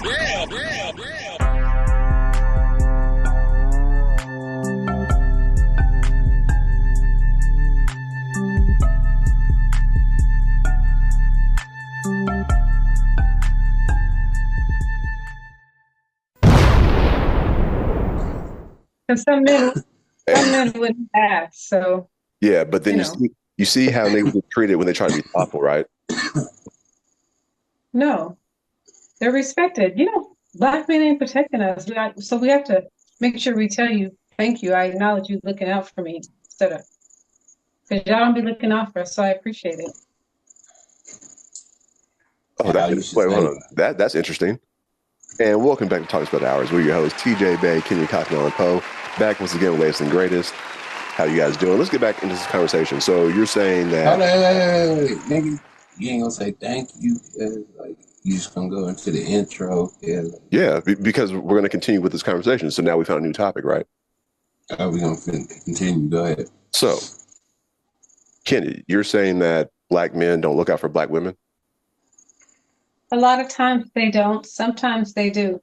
Because some men wouldn't have. So Yeah, but then you see how they get treated when they try to be thoughtful, right? no, they're respected. Black men ain't protecting us. So we have to make sure we tell you, thank you. I acknowledge you looking out for me instead of because y'all don't be looking out for us. So I appreciate it. Oh, wait, hold on. That's interesting. And welcome back to Talks About the Hours. We're your hosts, TJ Bay, Kendrick Lamar, and Poe. Back once again with latest and greatest. How you guys doing? Let's get back into this conversation. So you're saying that... Wait, nigga, you ain't gonna say thank you. Like you just gonna go into the intro. Yeah, because we're gonna continue with this conversation. So now we found a new topic, right? We're gonna continue. Go ahead. So, Kenny, you're saying that black men don't look out for black women? A lot of times they don't. Sometimes they do.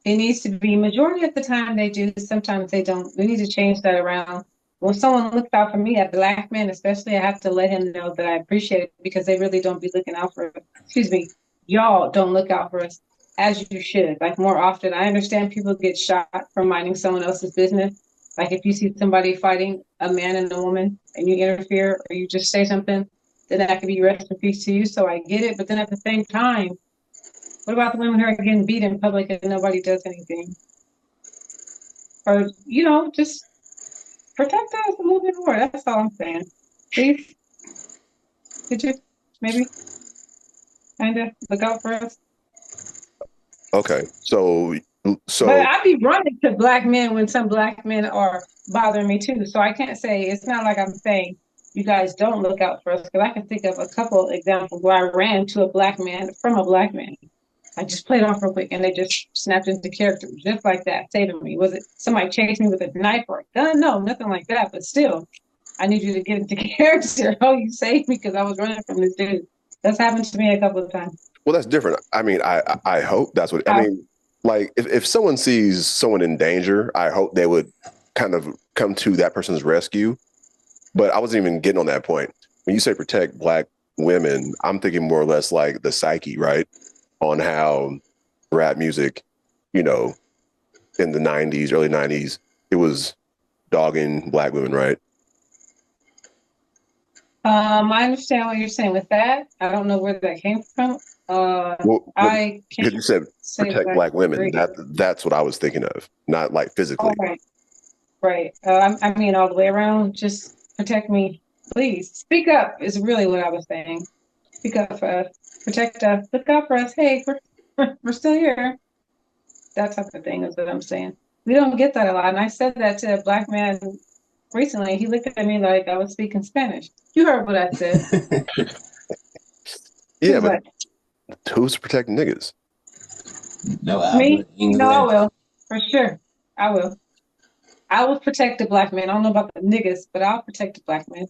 It needs to be majority of the time they do. Sometimes they don't. We need to change that around. When someone looks out for me, a black man especially, I have to let him know that I appreciate it because they really don't be looking out for us. Excuse me, y'all don't look out for us as you should. Like more often, I understand people get shot for minding someone else's business. Like if you see somebody fighting a man and a woman and you interfere or you just say something, then that could be rest in peace to you. So I get it. But then at the same time, what about the women who are getting beat in public and nobody does anything? Or, just protect us a little bit more. That's all I'm saying. Please, could you maybe kind of look out for us? Okay, so. But I be running to black men when some black men are bothering me too. So I can't say, it's not like I'm saying you guys don't look out for us, because I can think of a couple examples where I ran to a black man from a black man. I just played off real quick and they just snapped into character just like that, saving me. Was it somebody chased me with a knife or a gun? No, nothing like that. But still, I need you to get into character. Oh, you saved me because I was running from this dude. That's happened to me a couple of times. Well, that's different. I mean, I hope that's what, I mean, like if someone sees someone in danger, I hope they would kind of come to that person's rescue. But I wasn't even getting on that point. When you say protect black women, I'm thinking more or less like the psyche, right? On how rap music, in the 90s, early 90s, it was dogging black women, right? I understand what you're saying with that. I don't know where that came from. I can't. You said protect black women. That's what I was thinking of, not like physically. Oh, right. I mean, all the way around. Just protect me, please. Speak up is really what I was saying. Speak up for us. Protect us. Look out for us. Hey, we're still here. That type of thing is what I'm saying. We don't get that a lot. And I said that to a black man recently. He looked at me like I was speaking Spanish. You heard what I said. Yeah, but who's protecting niggas? No, me? No, I will. For sure. I will. I will protect the black man. I don't know about the niggas, but I'll protect the black man.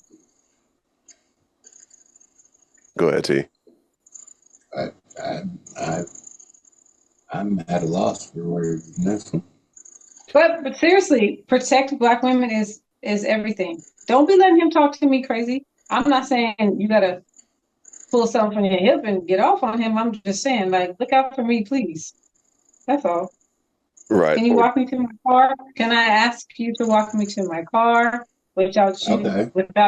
Go ahead, T. I'm at a loss for words in this one. But seriously, protect black women is everything. Don't be letting him talk to me crazy. I'm not saying you gotta pull something from your hip and get off on him. I'm just saying, like, look out for me, please. That's all. Right. Can you walk me to my car? Can I ask you to walk me to my car without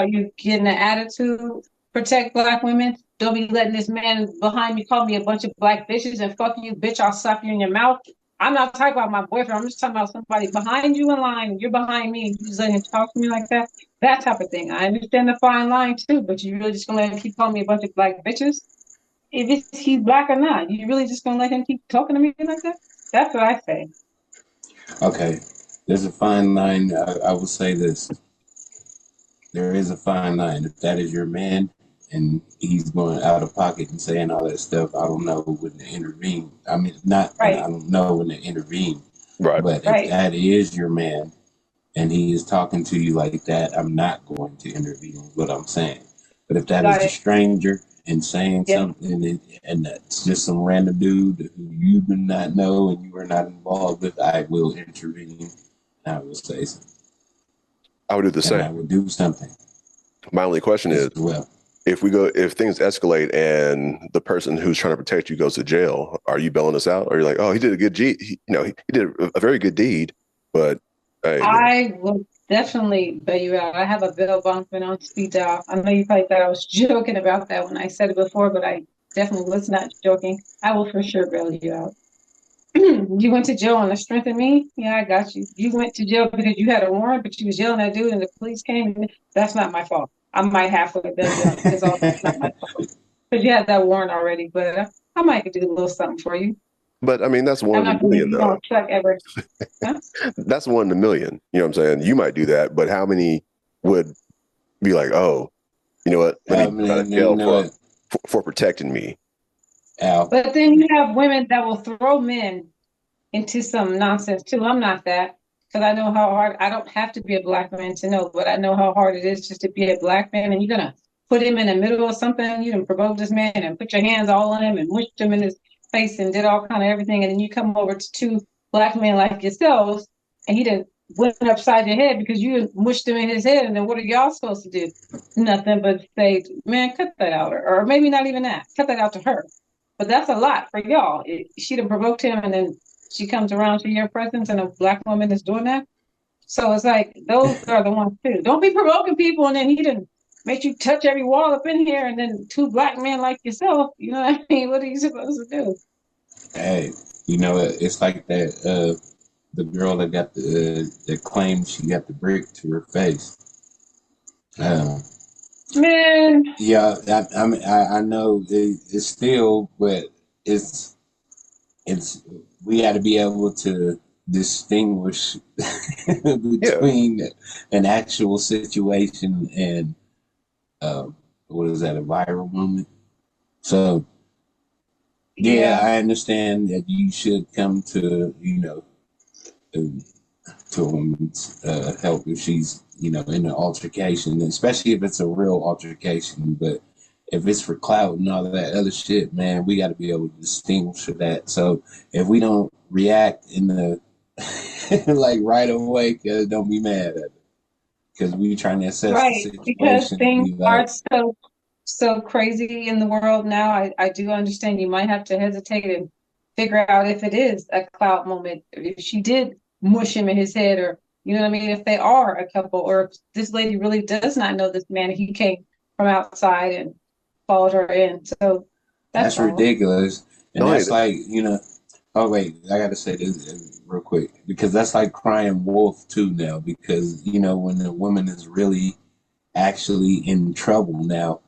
you getting an attitude? Protect black women. Don't be letting this man behind me call me a bunch of black bitches and fuck you, bitch, I'll slap you in your mouth. I'm not talking about my boyfriend. I'm just talking about somebody behind you in line. You're behind me and you just letting him talk to me like that. That type of thing. I understand the fine line too, but you really just gonna let him keep calling me a bunch of black bitches? If he's black or not, you really just gonna let him keep talking to me like that? That's what I say. Okay. There's a fine line. I will say this. There is a fine line. If that is your man, and he's going out of pocket and saying all that stuff, I don't know when to intervene. I mean, I don't know when to intervene. Right. But if that is your man and he is talking to you like that, I'm not going to intervene is what I'm saying. But if that is a stranger and saying Yeah. something, and that's just some random dude who you do not know and you are not involved with, I will intervene. I will say something. I would do the And I same. would do something My only question as is, well. if things escalate and the person who's trying to protect you goes to jail, are you bailing us out? Or you're like, oh, he did a good deed. He did a very good deed, but hey, I will definitely bail you out. I have a bail bondsman on speed dial. I know you probably thought I was joking about that when I said it before, but I definitely was not joking. I will for sure bail you out. You went to jail on the strength of me? Yeah, I got you. You went to jail because you had a warrant, but you was yelling at dude and the police came. That's not my fault. I might halfway bail you out because all that's not my fault. Because you had that warrant already, but I might do a little something for you. but I mean, that's one I'm in a not going to million, be though. on truck ever. Huh? That's one in a million. You know what I'm saying? You might do that, but how many would be like, oh, you know what? Let me go to Man, you jail know what, for protecting me. Al? But then you have women that will throw men into some nonsense too. I'm not that because I know how hard. I don't have to be a black man to know, but I know how hard it is just to be a black man, and you're gonna put him in the middle of something. You done provoke this man and put your hands all on him and mushed him in his face and did all kind of everything, and then you come over to two black men like yourselves, and he done went upside your head because you mushed him in his head, and then what are y'all supposed to do? Nothing but say, man, cut that out, or maybe not even that, cut that out to her. But that's a lot for y'all. She done provoked him, and then she comes around to your presence and a black woman is doing that. So it's like those are the ones too. Don't be provoking people and then he didn't make you touch every wall up in here and then two black men like yourself, you know what I mean? What are you supposed to do? Hey, you know, it's like that. The girl that got that claimed she got the brick to her face. Um, Man, yeah, I know it's still, but it's it's we got to be able to distinguish Yeah. between an actual situation and what is that, a viral moment. So yeah, yeah. I understand that you should come to to, to a woman's help if she's in an altercation, especially if it's a real altercation. But if it's for clout and all of that other shit, man, we got to be able to distinguish that. So if we don't react in the like right away, cause don't be mad at it, because we trying to assess the Right. Because situation and things be are like, so crazy in the world now. I do understand you might have to hesitate and figure out if it is a clout moment, if she did mush him in his head, or you know what I mean, if they are a couple, or if this lady really does not know this man, he came from outside and followed her in. So that's that's all. ridiculous, and No, that's like Oh wait, I gotta say this real quick because that's like crying wolf too now. Because when the woman is really actually in trouble now,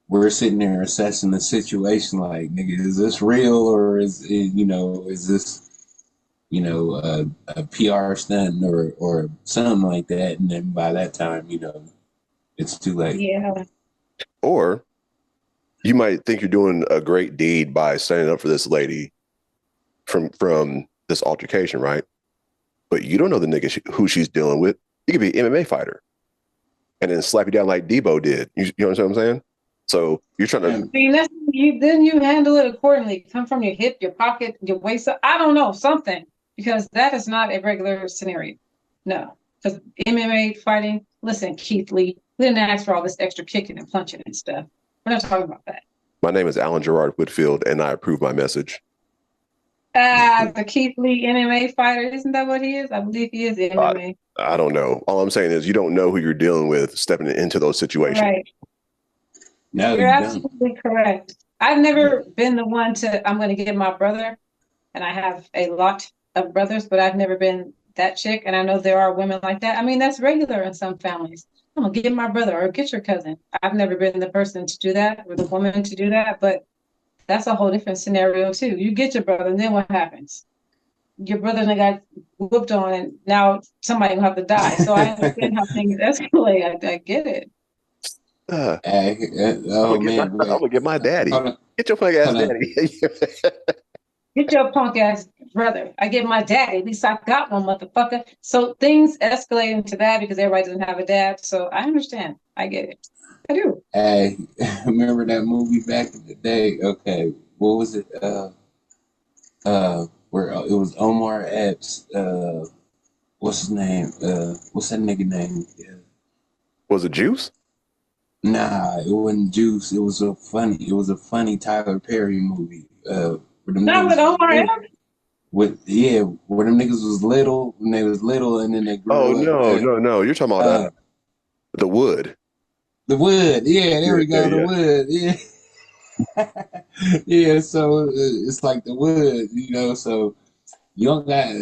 we're sitting there assessing the situation like, nigga, is this real or is this a PR stunt or something like that? And then by that time, it's too late. Yeah. or you might think you're doing a great deed by standing up for this lady from this altercation, right? But you don't know the nigga who she's dealing with. He could be an MMA fighter and then slap you down like Debo did. You know what I'm saying? So you're trying to. And See, that's then you handle it accordingly. Come from your hip, your pocket, your waist. I don't know, something, because that is not a regular scenario. No, because MMA fighting. Listen, Keith Lee, we didn't ask for all this extra kicking and punching and stuff. We're not talking about that. My name is Alan Gerard Whitfield, and I approve my message. The Keith Lee MMA fighter, isn't that what he is? I believe he is MMA. I don't know. All I'm saying is you don't know who you're dealing with stepping into those situations. Right. no, You're you don't. absolutely correct. I've never been the one to, I'm going to give my brother, and I have a lot of brothers, but I've never been that chick. And I know there are women like that. I mean, that's regular in some families. I'm going to get my brother or get your cousin. I've never been the person to do that or the woman to do that, but that's a whole different scenario too. You get your brother, and then what happens? Your brother got whooped on, and now somebody will have to die. So I understand how things escalate. I get it. Uh, Hey, oh man, I'm wait, gonna get my daddy. hold on, Get your punk ass hold on. daddy. Get your punk ass brother. I get my daddy. At least I got one, motherfucker. So things escalate into that because everybody doesn't have a dad. So I understand. I get it. I do. Hey, remember that movie back in the day? Okay, what was it? Where it was Omar Epps. What's his name? What's that nigga name? Yeah. Was it Juice? Nah, it wasn't Juice. It was a funny. It was a funny Tyler Perry movie. Where them Not with niggas was Omar little. Epps. Where them niggas was little when they was little, and then they Oh grew up. no, no, no. You're talking about Uh, the Wood. the Wood. Yeah, there Yeah, we yeah, go. The yeah. Wood. Yeah. Yeah, so it's like the Wood, so you don't got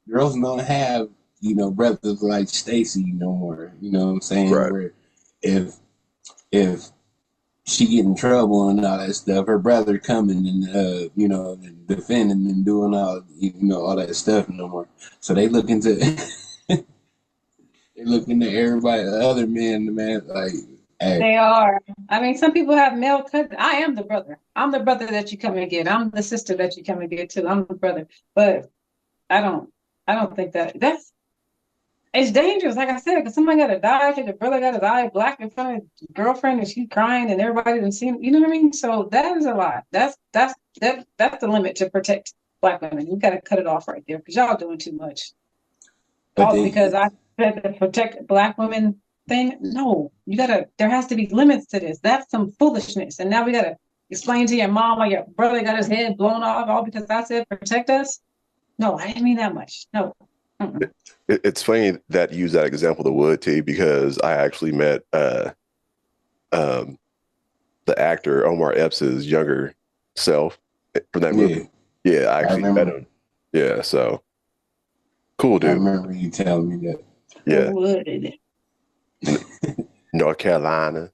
girls don't have brothers like Stacy no more. You know what I'm saying? Right. Where if if she get in trouble and all that stuff, her brother coming and and defending and doing all that stuff no more. So they look into they look into everybody, the other men, the man like, hey, They are. I mean, some people have male cousins. I am the brother. I'm the brother that you come and get. I'm the sister that you come and get too. I'm the brother. But I don't. I don't think that's it's dangerous. Like I said, because somebody got to die. Your brother got to die black in front of his girlfriend, and she's crying, and everybody didn't see him. You know what I mean? So that is a lot. That's the limit to protect black women. You got to cut it off right there because y'all doing too much. but All they because I said to protect black women thing. No, you gotta. There has to be limits to this. That's some foolishness. And now we gotta explain to your mom why your brother got his head blown off all because I said protect us. No, I didn't mean that much. No. Mm-mm. It's funny that you use that example, the Wood, T, because I actually met um, the actor Omar Epps' younger self from that yeah, movie. Yeah, I I actually met remember him. Yeah, so cool I dude. remember you telling me that. Yeah, Would. N- North Carolina.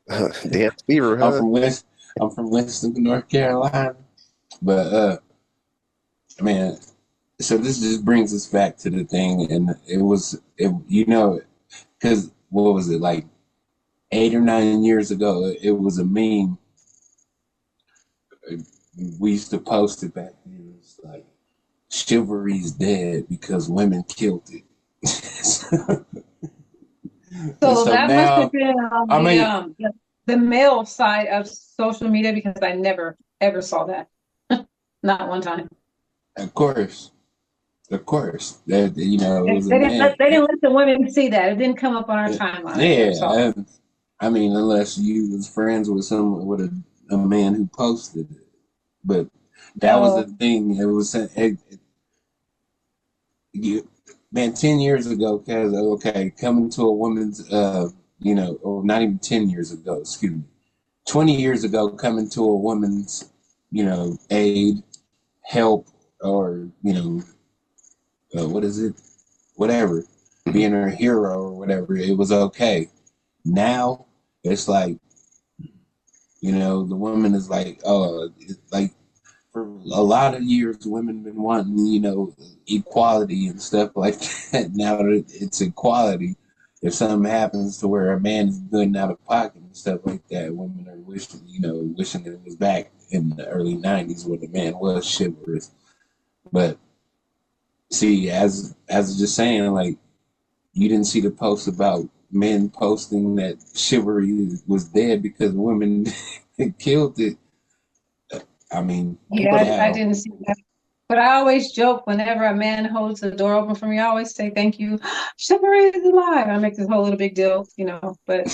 Dance Fever, I'm huh? from West. I'm from Winston, North Carolina. But man, so this just brings us back to the thing, and because what was it like 8 or 9 years ago? It was a meme. We used to post it back then. It's like chivalry's dead because women killed it. And So so that must have now, been on I mean, the male side of social media because I never ever saw that. Not one time. of course, that it They was a didn't man. they didn't let the women see that. It didn't come up on our timeline. I never saw Yeah, it. I mean, unless you was friends with a man who posted it, but that was the No. thing. It was you, man. 10 years ago, cause okay, coming to a woman's, or not even 10 years ago. Excuse me, 20 years ago, coming to a woman's, aid, help, or what is it? Whatever, Mhm. being her hero or whatever. It was okay. Now it's like the woman is like, oh, it's like for a lot of years, women been wanting, equality and stuff like that. Now that it's equality, if something happens to where a man is good and out of pocket and stuff like that, women are wishing it was back in the early '90s when the man was chivalrous. But see, as just saying, like you didn't see the post about men posting that chivalry was dead because women killed it. I mean, Yeah, I how? didn't see that. But I always joke whenever a man holds the door open for me, I always say thank you. Chivalry is alive. I make this whole little big deal, but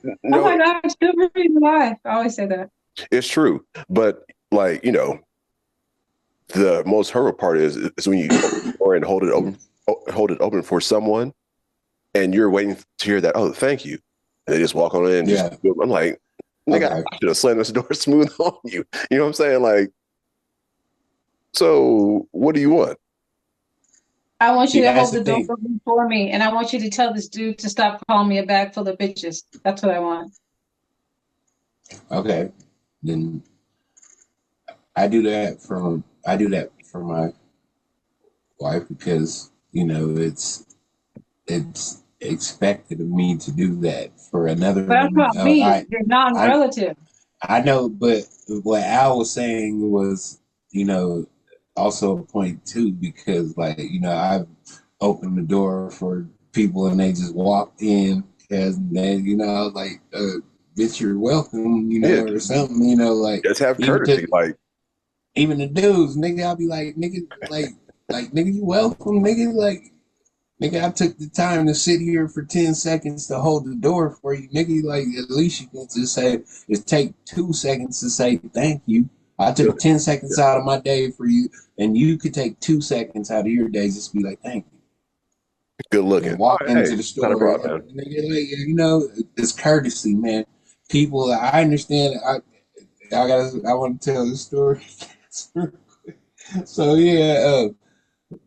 oh No, my God, chivalry is alive. I always say that. it's true, but like the most horrible part is when you open the door and hold it open for someone, and you're waiting to hear that. Oh, thank you. And they just walk on in. And just Yeah. I'm like, nigga, Okay. I should have slammed this door smooth on you. You know what I'm saying? Like, so what do you want? I want See, you to that's hold the the door thing. open for me, and I want you to tell this dude to stop calling me a bag full of bitches. That's what I want. Okay. Then I do that for my wife because it's expected of me to do that for another But that's woman. not me. You're I non-relative. I know, but what Al was saying was, you know, also a point too, because like, I've opened the door for people and they just walked in because they, I was like, bitch, you're welcome, or something, like just have courtesy, even the dudes, nigga, I'll be like, nigga, nigga, you welcome, nigga, nigga, I took the time to sit here for 10 seconds to hold the door for you, nigga, at least you can just say, just take 2 seconds to say thank you. I took 10 seconds out of my day for you, and you could take 2 seconds out of your day just be like, thank you. Good looking. And walk into the store. Nigga, it's courtesy, man. People, I understand. I want to tell this story. So yeah,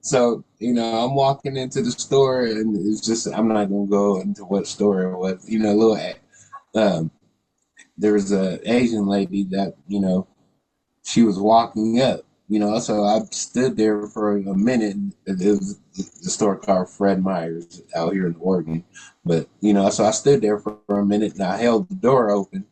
I'm walking into the store, and it's just I'm not gonna go into what store it was. There was a Asian lady that she was walking up. So I stood there for a minute. It was the store called Fred Meyer's out here in Oregon. But, so I stood there for a minute and I held the door open.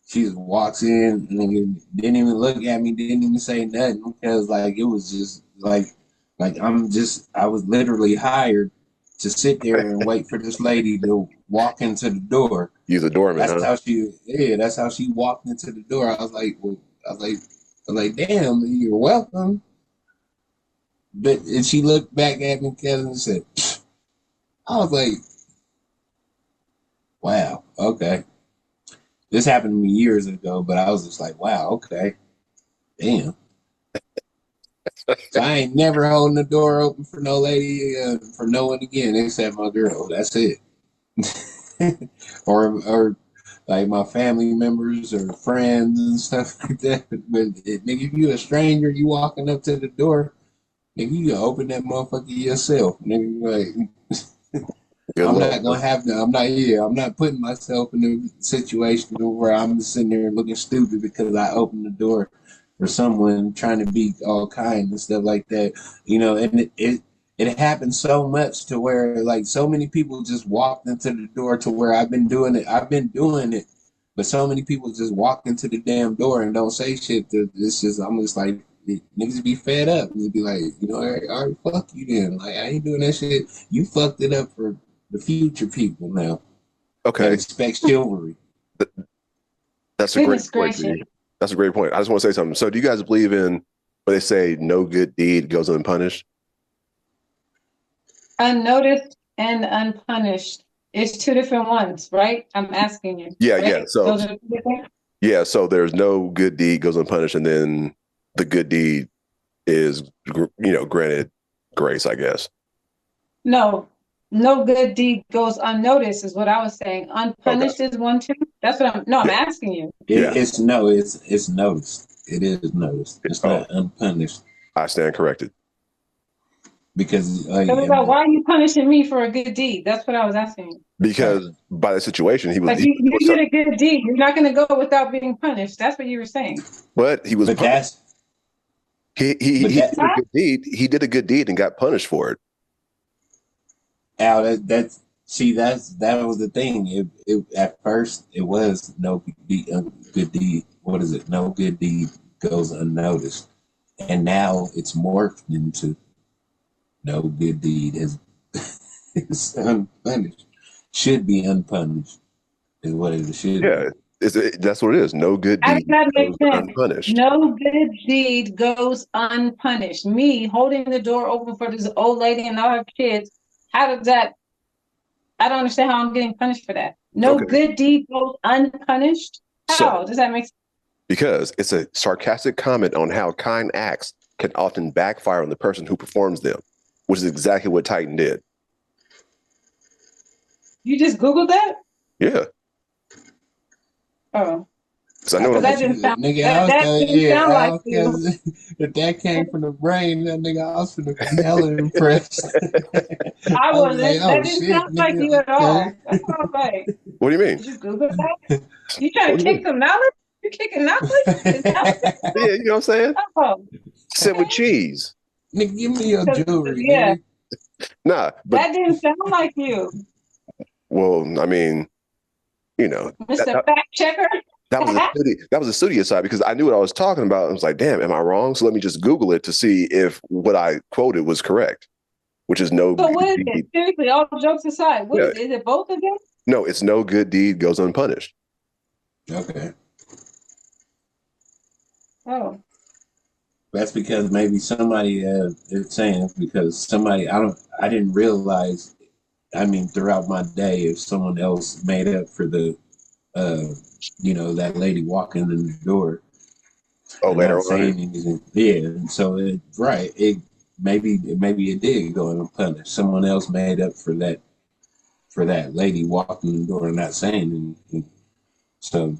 She just walks in and didn't even look at me, didn't even say nothing because it was just I was literally hired to sit there and wait for this lady to walk into the door. You're the doorman, that's how she walked into the door. I was like, damn, you're welcome. And she looked back at me, Kevin, and said, I was like, wow, okay. This happened to me years ago, but I was just like, wow, okay. Damn. So I ain't never holding the door open for no lady, for no one again, except my girl. That's it. or like my family members or friends and stuff like that. But nigga, if you a stranger, you walking up to the door, nigga, you can open that motherfucker yourself. Nigga, I'm not gonna have to. I'm not putting myself in a situation where I'm just sitting there looking stupid because I opened the door for someone trying to be all kind and stuff like that. And it happened so much to where so many people just walked into the door to where I've been doing it, but so many people just walk into the damn door and don't say shit. I'm just like, niggas be fed up and be like, all right, fuck you then. I ain't doing that shit. You fucked it up for the future people now. Okay. That expect chivalry. That's a great point. That's a great point. I just want to say something. So do you guys believe in when they say no good deed goes unpunished? Unnoticed and unpunished. It's two different ones, right? I'm asking you. Yeah, right? yeah. So so there's no good deed goes unpunished, and then the good deed is granted grace, I guess. No good deed goes unnoticed is what I was saying. Unpunished is one too. That's what I'm asking you. It's noticed. It is noticed. It's not unpunished. I stand corrected. Because why are you punishing me for a good deed? That's what I was asking you. Because by the situation, he was. You did a good deed. You're not going to go without being punished. That's what you were saying. But he was. But punished. He did a good deed. He did a good deed and got punished for it. Al, that was the thing. It at first it was no good deed. What is it? No good deed goes unnoticed, and now it's morphed into no good deed is unpunished. Should be unpunished is what it should. Yeah, that's what it is. No good deed goes unpunished. No good deed goes unpunished. Me holding the door open for this old lady and all her kids. How does that? I don't understand how I'm getting punished for that. No good deed goes unpunished. How does that make sense? Because it's a sarcastic comment on how kind acts can often backfire on the person who performs them, which is exactly what Titan did. You just Googled that? Yeah. Oh. So I know that didn't sound, like you. If that came from the brain, that nigga, I was finna be hella impressed. I wasn't. That didn't sound like you at all. That's all right. What do you mean? Did you Google that? You trying to kick some knowledge? You kicking knowledge? Yeah, you know what I'm saying? Oh. Sit with cheese. Nigga, give me your jewelry. Yeah. Nah, but that didn't sound like you. Well, I mean, Mr. Fact Checker. That was a studio side because I knew what I was talking about. I was like, damn, am I wrong? So let me just Google it to see if what I quoted was correct, which is no So good what is deed. it? Seriously, all jokes aside, what Yeah. is it both of them? No, it's no good deed goes unpunished. Okay. Oh. That's because maybe somebody is saying because somebody I didn't realize. I mean, throughout my day, if someone else made up for the that lady walking in the door Oh, and later not on. saying anything, yeah. And so it maybe it did go unpunished. Someone else made up for that lady walking in the door and not saying anything. So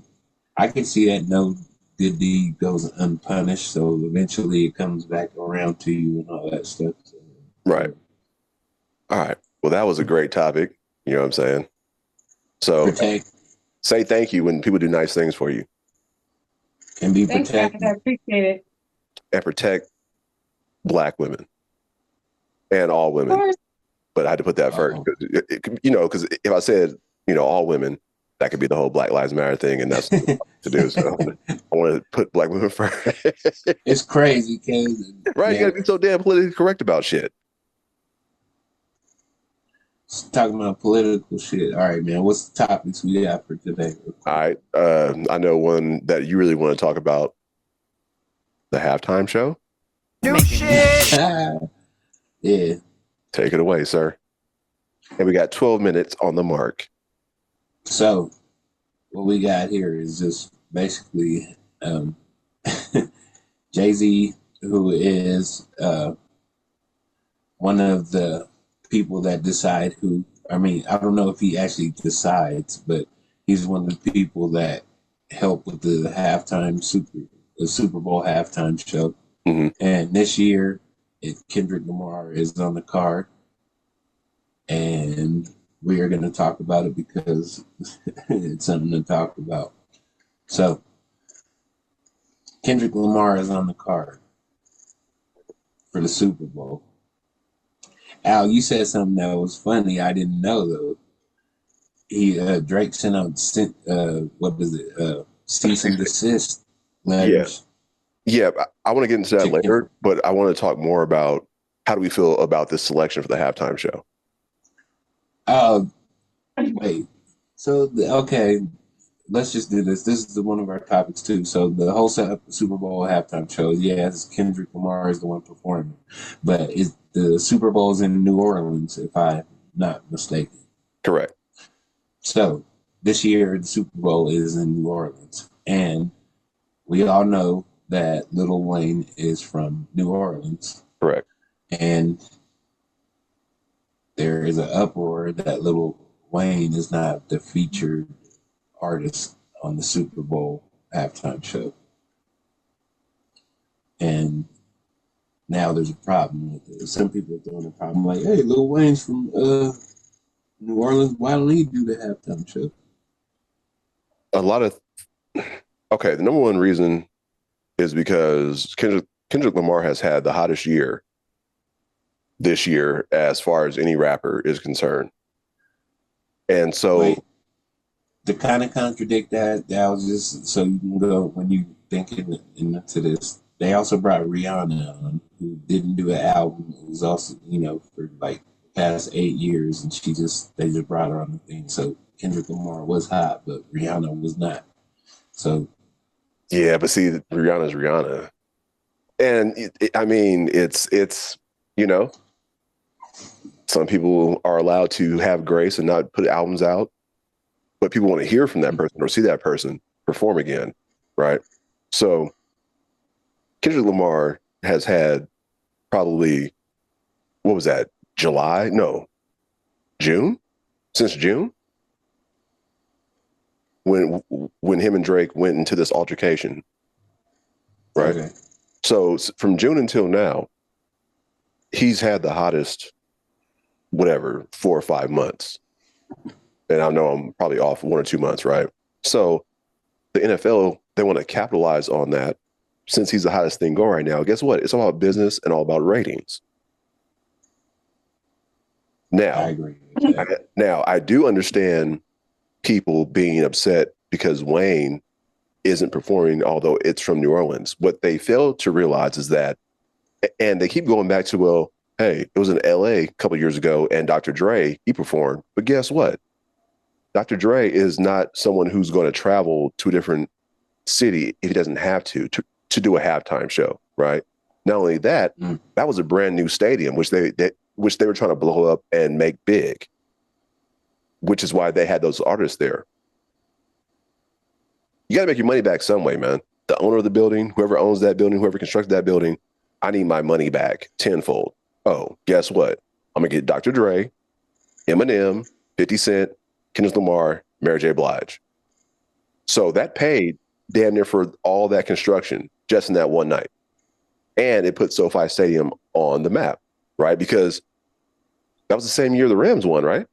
I can see that no good deed goes unpunished. So eventually it comes back around to you and all that stuff. So, Right. All right. Well, that was a great topic. You know what I'm saying? So protect say thank you when people do nice things for you, and be Thanks, guys. protected. I appreciate it. and protect Black women and all Of women. course. But I had to put that first, because if I said, all women, that could be the whole Black Lives Matter thing, and that's what to do. So I want to put Black women first. It's crazy, because Right? You got to be so damn politically correct about shit. talking about political shit. All right, man. What's the topics we got for today? All right. I know one that you really want to talk about, the halftime show. New shit. Yeah. Take it away, sir. And we got 12 minutes on the mark. So what we got here is just basically Jay-Z, who is one of the people that decide who. I mean, I don't know if he actually decides, but he's one of the people that help with the Super Bowl halftime show. Mm-hmm. And this year, Kendrick Lamar is on the card, and we are going to talk about it because it's something to talk about. So, Kendrick Lamar is on the card for the Super Bowl. Al, you said something that was funny. I didn't know though. Drake sent out cease and desist letters. Yeah, I want to get into that later, but I want to talk more about how do we feel about this selection for the halftime show. Wait. So okay, let's just do this. This is one of our topics too. So the whole Super Bowl halftime show, yes, Kendrick Lamar is the one performing, but the Super Bowl is in New Orleans, if I'm not mistaken. Correct. So this year the Super Bowl is in New Orleans, and we all know that Lil Wayne is from New Orleans. Correct. And there is an uproar that Lil Wayne is not the featured artist on the Super Bowl halftime show. And now there's a problem with it. Some people are throwing a problem like, hey, Lil Wayne's from New Orleans. Why don't he do the halftime show? Okay, the number one reason is because Kendrick Lamar has had the hottest year this year as far as any rapper is concerned. And so... Wait, to kind of contradict that was just so you can go when you think into this. They also brought Rihanna on, who didn't do an album. It was also, for like past 8 years, and they just brought her on the thing. So Kendrick Lamar was hot, but Rihanna was not. So yeah, but see, Rihanna's Rihanna, and it's some people are allowed to have grace and not put albums out, but people want to hear from that person or see that person perform again, right? So Kendrick Lamar has had probably, what was that, July? No, June? Since June? When him and Drake went into this altercation, right? okay. So from June until now, he's had the hottest, 4 or 5 months. And I know I'm probably off 1 or 2 months, right? So the NFL, they want to capitalize on that since he's the hottest thing going right now. Guess what? It's all about business and all about ratings. Now, I agree with that. I do understand people being upset because Wayne isn't performing, although it's from New Orleans. What they fail to realize is that, and they keep going back to, well, Hey, it was in LA a couple years ago, and Dr. Dre, he performed. But guess what? Dr. Dre is not someone who's going to travel to a different city if he doesn't have to do a halftime show, right? Not only that, that was a brand new stadium, which they were trying to blow up and make big, which is why they had those artists there. You got to make your money back some way, man. The owner of the building, whoever owns that building, whoever constructed that building, I need my money back tenfold. Oh, guess what? I'm going to get Dr. Dre, Eminem, 50 Cent, Kendrick Lamar, Mary J. Blige. So that paid damn near for all that construction just in that one night. And it put SoFi Stadium on the map, right? Because that was the same year the Rams won, right?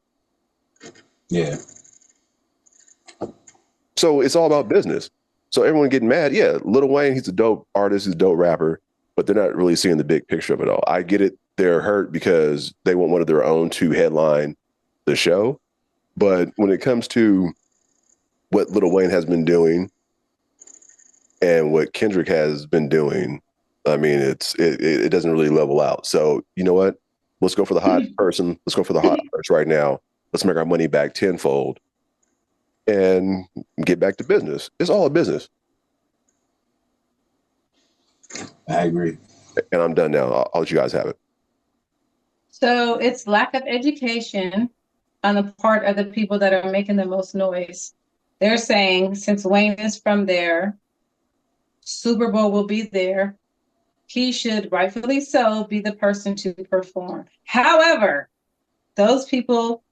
Yeah. So it's all about business. So everyone getting mad. Yeah, Lil Wayne, he's a dope artist, he's a dope rapper, but they're not really seeing the big picture of it all. I get it. They're hurt because they want one of their own to headline the show. But when it comes to what Lil Wayne has been doing and what Kendrick has been doing, I mean, it doesn't really level out. So you know what? Let's go for the hot person. Let's go for the hot artist right now. Let's make our money back tenfold and get back to business. It's all a business. I agree. And I'm done now. I'll let you guys have it. So it's lack of education on the part of the people that are making the most noise. They're saying since Wayne is from there, Super Bowl will be there. He should rightfully so be the person to perform. However, those people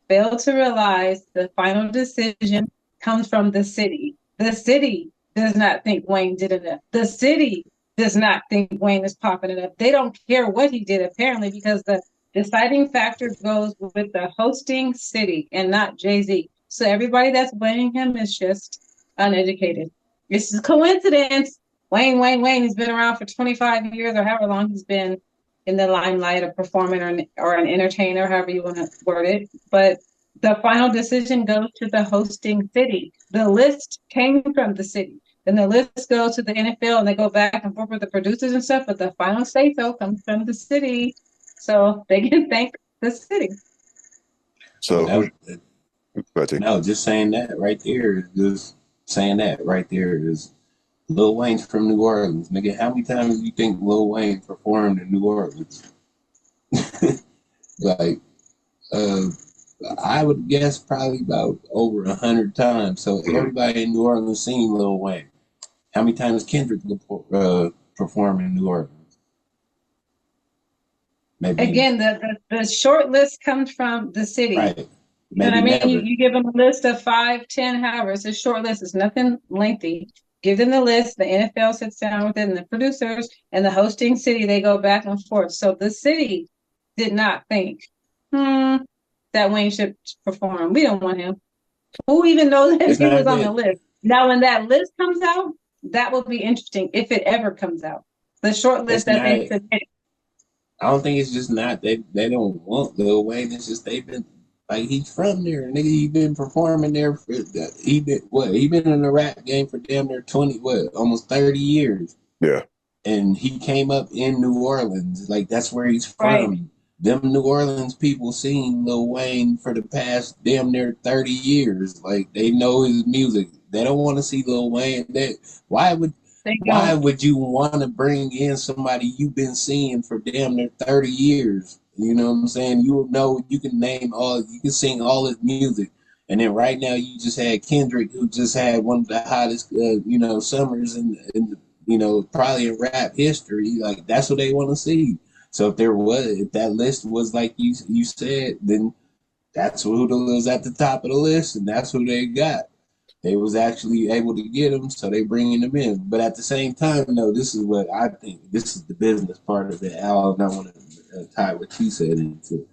fail to realize the final decision comes from the city. The city does not think Wayne did enough. The city does not think Wayne is popping enough. They don't care what he did, apparently, because the deciding factor goes with the hosting city and not Jay-Z. So everybody that's blaming him is just uneducated. This is coincidence. Wayne has been around for 25 years or however long he's been in the limelight of performing or an entertainer, however you want to word it. But the final decision goes to the hosting city. The list came from the city. Then the list goes to the NFL and they go back and forth with the producers and stuff, but the final say-so comes from the city. So they can thank the city. So no, just saying that right there, just saying that right there is Lil Wayne's from New Orleans. Nigga, how many times do you think Lil Wayne performed in New Orleans? Like, I would guess probably about over 100 times. So everybody in New Orleans seen Lil Wayne. How many times Kendrick performed in New Orleans? Maybe. Again, the short list comes from the city. Right. You know what I mean? You give them a list of 5, 10, however. It's a short list. It's nothing lengthy. Give them the list. The NFL sits down with it, and the producers and the hosting city, they go back and forth. So the city did not think, that Wayne should perform. We don't want him. Who even knows that he was on the list? Now, when that list comes out, that will be interesting if it ever comes out. The short list that they submitted. I don't think it's just not they don't want Lil Wayne. It's just they've been like he's from there, nigga. He been performing there for he been in the rap game for damn near almost 30 years. Yeah. And he came up in New Orleans, like that's where he's from. Right. Them New Orleans people seen Lil Wayne for the past damn near 30 years. Like they know his music. They don't want to see Lil Wayne. Why would you want to bring in somebody you've been seeing for damn near 30 years? You know what I'm saying? You know you can sing all his music. And then right now you just had Kendrick, who just had one of the hottest summers in probably in rap history. Like that's what they want to see. So if that list was like you said, then that's who was at the top of the list, and that's who they got. They was actually able to get them, so they bringing them in. But at the same time, no, this is what I think. This is the business part of it. Al, and I want to tie what you said into.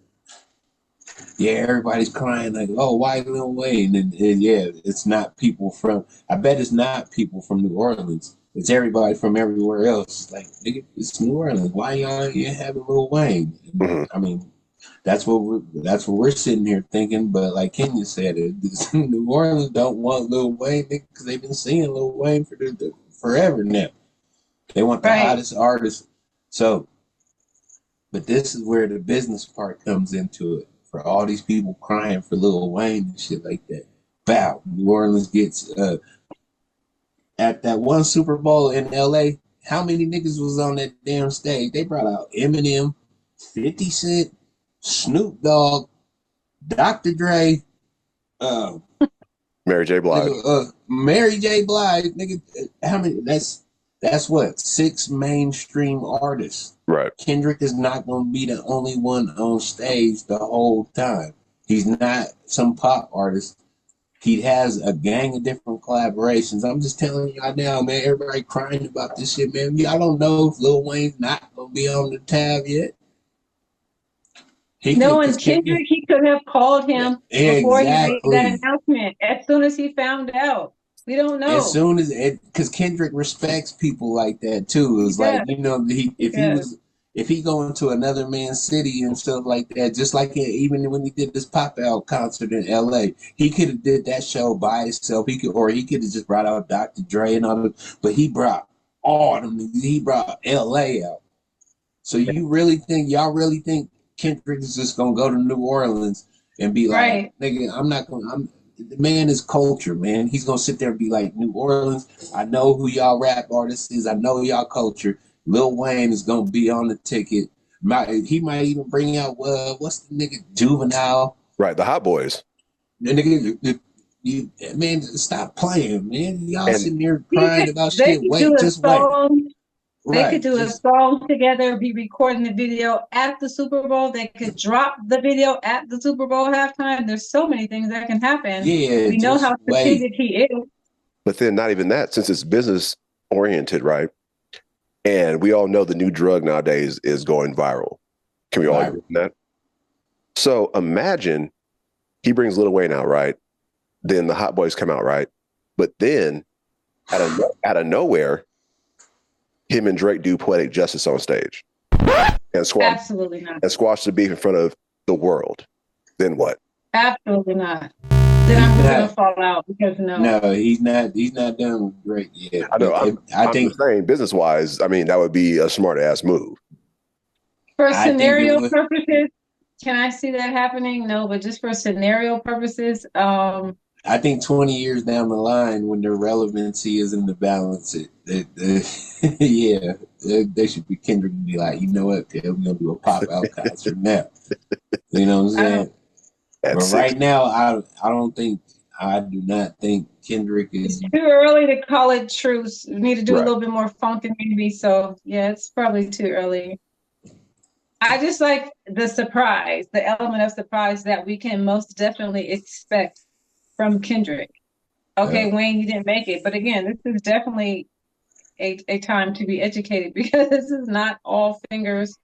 Yeah, everybody's crying like, "Oh, why Lil Wayne?" And yeah, it's not people from. I bet it's not people from New Orleans. It's everybody from everywhere else. Like, nigga, it's New Orleans. Why y'all ain't having Lil Wayne? Mm-hmm. I mean, that's what we're sitting here thinking. But like Kenya said, New Orleans don't want Lil Wayne because they've been seeing Lil Wayne for forever now. They want the hottest artist. So But this is where the business part comes into it. For all these people crying for Lil Wayne and shit like that. Bow. New Orleans gets at that one Super Bowl in LA. How many niggas was on that damn stage? They brought out Eminem, 50 Cent, Snoop Dogg, Dr. Dre, uh, Mary J. Blige. Mary J. Blige, nigga. How many? That's what 6 mainstream artists. Right. Kendrick is not going to be the only one on stage the whole time. He's not some pop artist. He has a gang of different collaborations. I'm just telling y'all now, man. Everybody crying about this shit, man. Y'all don't know if Lil Wayne's not going to be on the tab yet. No, and Kendrick, he could have called him before he made that announcement. As soon as he found out, we don't know. As soon as because Kendrick respects people like that too. It's like, you know, if he go into another man's city and stuff like that, just like even when he did this pop out concert in L.A., he could have did that show by himself. He could have just brought out Dr. Dre and all that, but he brought all of them. He brought L.A. out. So y'all really think Kendrick is just gonna go to New Orleans and be like, nigga, the man is culture, man. He's gonna sit there and be like, New Orleans, I know who y'all rap artists is, I know y'all culture. Lil Wayne is gonna be on the ticket. He might even bring out what's the nigga Juvenile? Right, the Hot Boys. The nigga, man, stop playing, man. Y'all sitting there crying about shit. Wait, just wait. They could do a song together, be recording the video at the Super Bowl. They could drop the video at the Super Bowl halftime. There's so many things that can happen. Yeah, we know how strategic he is. But then not even that, since it's business oriented, right? And we all know the new drug nowadays is going viral. Can we all agree on that? So imagine he brings Lil Wayne out, right? Then the Hot Boys come out, right? But then out of nowhere, him and Drake do Poetic Justice on stage and squash the beef in front of the world. Then what? Absolutely not. Then I'm gonna fall out because no, he's not done with Drake yet. I know. I think saying business wise, I mean that would be a smart ass move. For scenario purposes, can I see that happening? No, but just for scenario purposes, I think 20 years down the line, when their relevancy is in the balance, they should be Kendrick and be like, you know what, we're gonna do a pop out concert now. You know what I'm saying? But right now, I do not think Kendrick is. It's too early to call it truce. We need to do a little bit more funky maybe. So yeah, it's probably too early. I just like the surprise, the element of surprise that we can most definitely expect from Kendrick. Okay, Wayne, you didn't make it. But again, this is definitely a time to be educated because this is not all fingers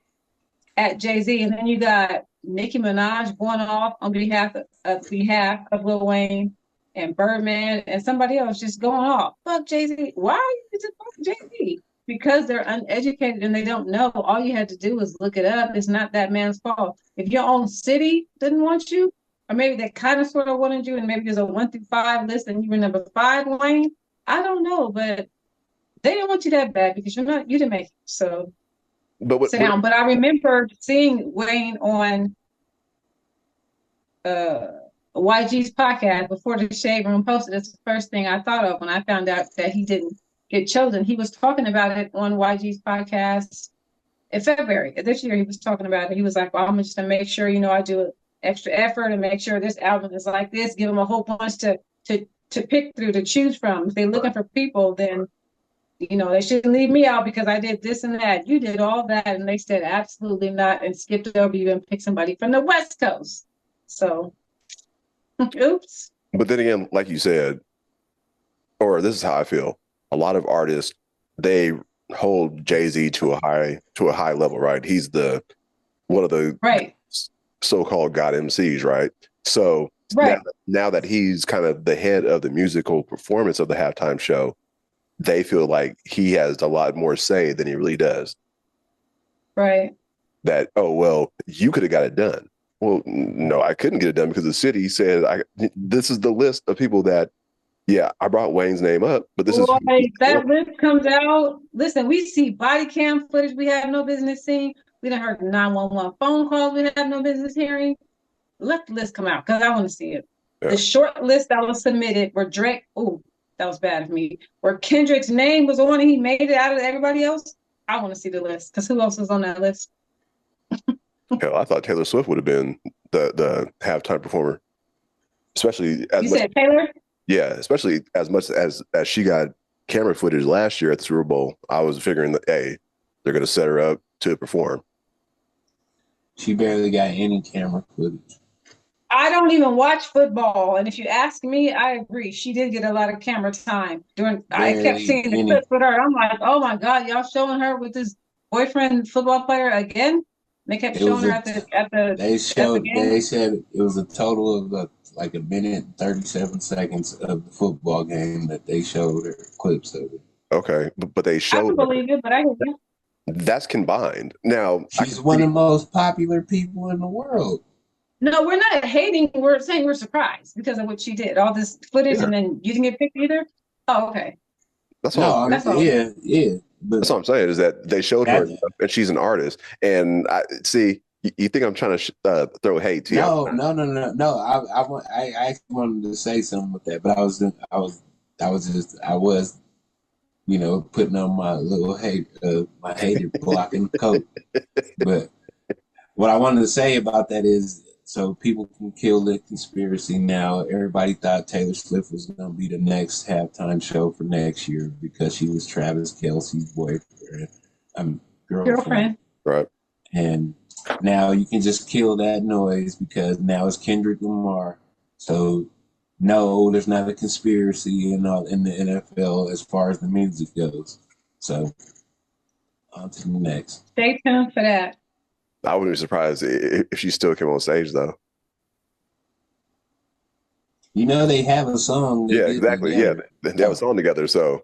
at Jay-Z. And then you got Nicki Minaj going off on behalf of Lil Wayne and Birdman and somebody else just going off. Fuck Jay-Z. Why are you just fuck Jay-Z? Because they're uneducated and they don't know. All you had to do was look it up. It's not that man's fault. If your own city didn't want you, or maybe they kind of sort of wanted you, and maybe there's a 1 through 5 list and you were number 5, Wayne. I don't know, but they didn't want you that bad because you didn't make it. So sit down. But I remember seeing Wayne on YG's podcast before the Shade Room posted. It's the first thing I thought of when I found out that he didn't get chosen. He was talking about it on YG's podcast in February of this year. He was talking about it. He was like, well, I'm just gonna make sure, I do extra effort and make sure this album is like this, give them a whole bunch to pick through, to choose from. If they're looking for people, then they shouldn't leave me out because I did this and that. You did all that, and they said absolutely not and skipped over you and picked somebody from the West Coast. So oops. But then again, like you said, or this is how I feel, a lot of artists, they hold Jay-Z to a high level, right? He's one of the so-called God MCs, right? So now that he's kind of the head of the musical performance of the halftime show, they feel like he has a lot more say than he really does. Right. That, oh, well, you could have got it done. Well, no, I couldn't get it done because the city said, this is the list of people that, I brought Wayne's name up, but this is... That list comes out. Listen, we see body cam footage we have no business seeing. We done heard 911 phone calls we have no business hearing. Let the list come out because I want to see it. Yeah. The short list that was submitted where Drake, that was bad of me, where Kendrick's name was on and he made it out of everybody else. I want to see the list because who else is on that list? Hell, I thought Taylor Swift would have been the halftime performer, especially as you said Taylor. Yeah, especially as much as she got camera footage last year at the Super Bowl. I was figuring that hey, they're going to set her up to perform. She barely got any camera footage. I don't even watch football, and if you ask me, I agree. She did get a lot of camera time I kept seeing the clips with her. I'm like, oh my god, y'all showing her with this boyfriend football player again? They kept showing her at the. They said it was a total of like a minute and 37 seconds of the football game that they showed her clips of it. Okay, but they showed. I don't believe it, but I get it. That's combined. Now she's one of the most popular people in the world. No, we're not hating. We're saying we're surprised because of what she did. All this footage, and then you didn't get picked either. Oh, okay. That's all. That's all. Yeah. That's what I'm saying is that they showed her, and she's an artist. And I see. You think I'm trying to throw hate to you? No. I actually wanted to say something with that, but I was, putting on my little my hater blocking coat. But what I wanted to say about that is, so people can kill the conspiracy now. Everybody thought Taylor Swift was going to be the next halftime show for next year because she was Travis Kelce's girlfriend. Right. And now you can just kill that noise because now it's Kendrick Lamar. So no, there's not a conspiracy in the NFL as far as the music goes. So on to the next. Stay tuned for that. I wouldn't be surprised if she still came on stage, though. They have a song. Yeah, exactly. Together. Yeah, they have a song together, so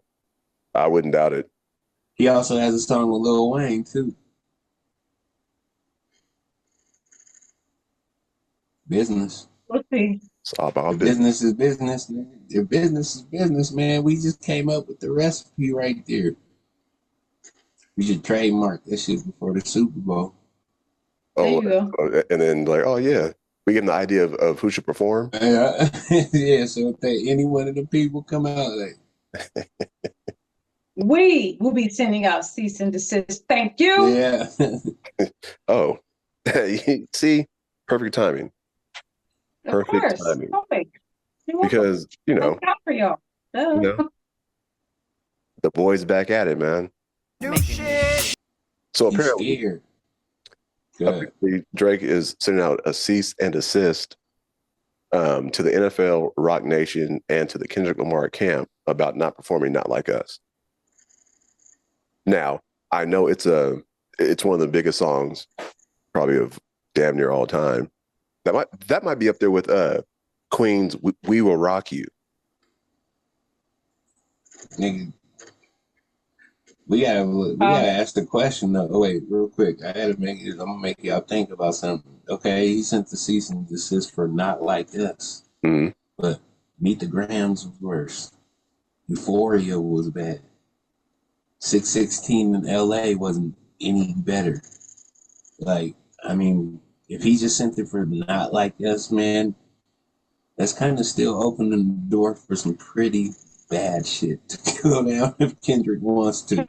I wouldn't doubt it. He also has a song with Lil Wayne, too. Business. Let's see. It's all about business is business. If business is business, man, we just came up with the recipe right there. We should trademark that shit before the Super Bowl. Oh, and then we give them the idea of who should perform. Yeah, so if any one of the people come out we will be sending out cease and desist. Thank you. Yeah. Oh, see, perfect timing. Perfect timing. Because for y'all. The boys back at it, man. New shit. So apparently, Drake is sending out a cease and desist to the NFL, Rock Nation, and to the Kendrick Lamar camp about not performing Not Like Us. Now, I know it's one of the biggest songs, probably of damn near all time. That might be up there with Queen's "We Will Rock You." Nigga, we gotta ask the question though. Oh, wait, real quick. I'm gonna make y'all think about something. Okay, he sent the cease and desist for Not Like Us, but Meet the Grams was worse. Euphoria was bad. 616 in LA wasn't any better. If he just sent it for Not Like Us, man, that's kind of still opening the door for some pretty bad shit to go down if Kendrick wants to.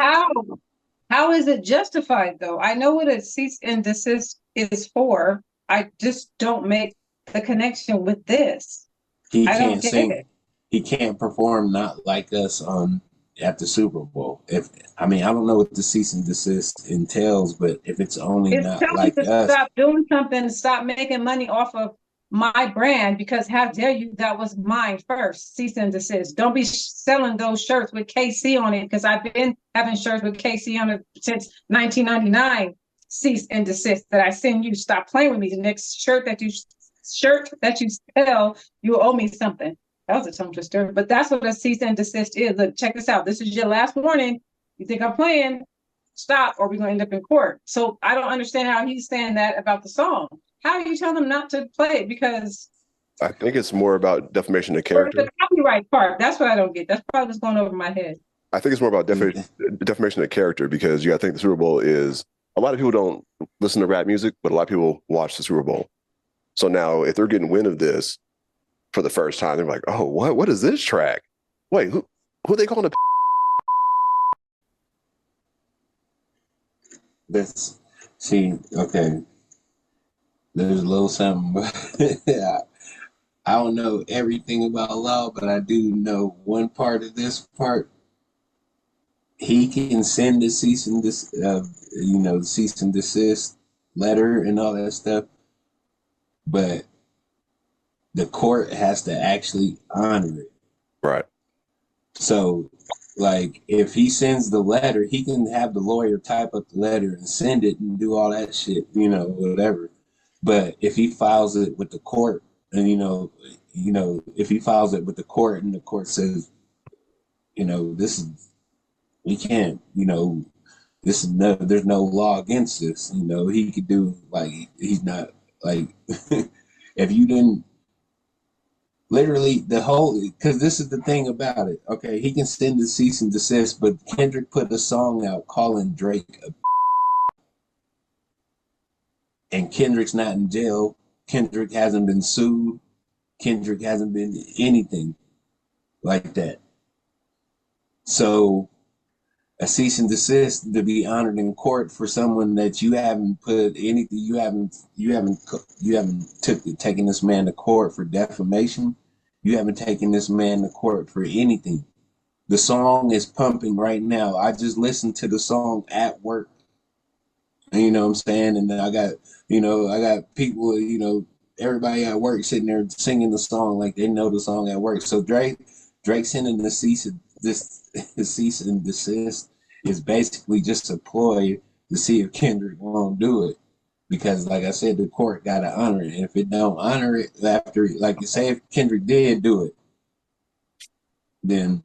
How is it justified though? I know what a cease and desist is for. I just don't make the connection with this. He can't sing. He can't perform Not Like Us at the Super Bowl. I don't know what the cease and desist entails, but if it's only Not Like Us, stop doing something, stop making money off of my brand, because how dare you? That was mine first. Cease and desist. Don't be selling those shirts with KC on it, because I've been having shirts with KC on it since 1999. Cease and desist that I send you. Stop playing with me. The next shirt that you sell, you owe me something. That was a tongue twister, but that's what a cease and desist is. Look, check this out. This is your last warning. You think I'm playing? Stop, or we're going to end up in court. So I don't understand how he's saying that about the song. How do you tell them not to play it? Because I think it's more about defamation of character. The copyright part. That's what I don't get. That's probably what's going over my head. I think it's more about defamation of character, because you got to think the Super Bowl is a lot of people don't listen to rap music, but a lot of people watch the Super Bowl. So now if they're getting wind of this for the first time, they're like, oh, what is this track? Wait, who are they calling a That's see, okay. There's a little something. I don't know everything about law, but I do know one part of this part. He can send a cease and cease and desist letter and all that stuff, but the court has to actually honor it. right? So, like, if he sends the letter, he can have the lawyer type up the letter and send it and do all that shit, whatever. But if he files it with the court, and if he files it with the court and the court says, this is we can't, this is no, there's no law against this. He could do like he's not like if you didn't literally the whole because this is the thing about it. Okay, he can send the cease and desist, but Kendrick put a song out calling Drake a and Kendrick's not in jail. Kendrick hasn't been sued. Kendrick hasn't been anything like that. So a cease and desist to be honored in court for someone that you haven't put anything, you haven't taken this man to court for defamation. You haven't taken this man to court for anything. The song is pumping right now. I just listened to the song at work. You know what I'm saying? And I got people, everybody at work sitting there singing the song like they know the song at work. So Drake sending the cease and desist is basically just a ploy to see if Kendrick won't do it. Because like I said, the court gotta honor it. And if it don't honor it after, like you say, if Kendrick did do it, then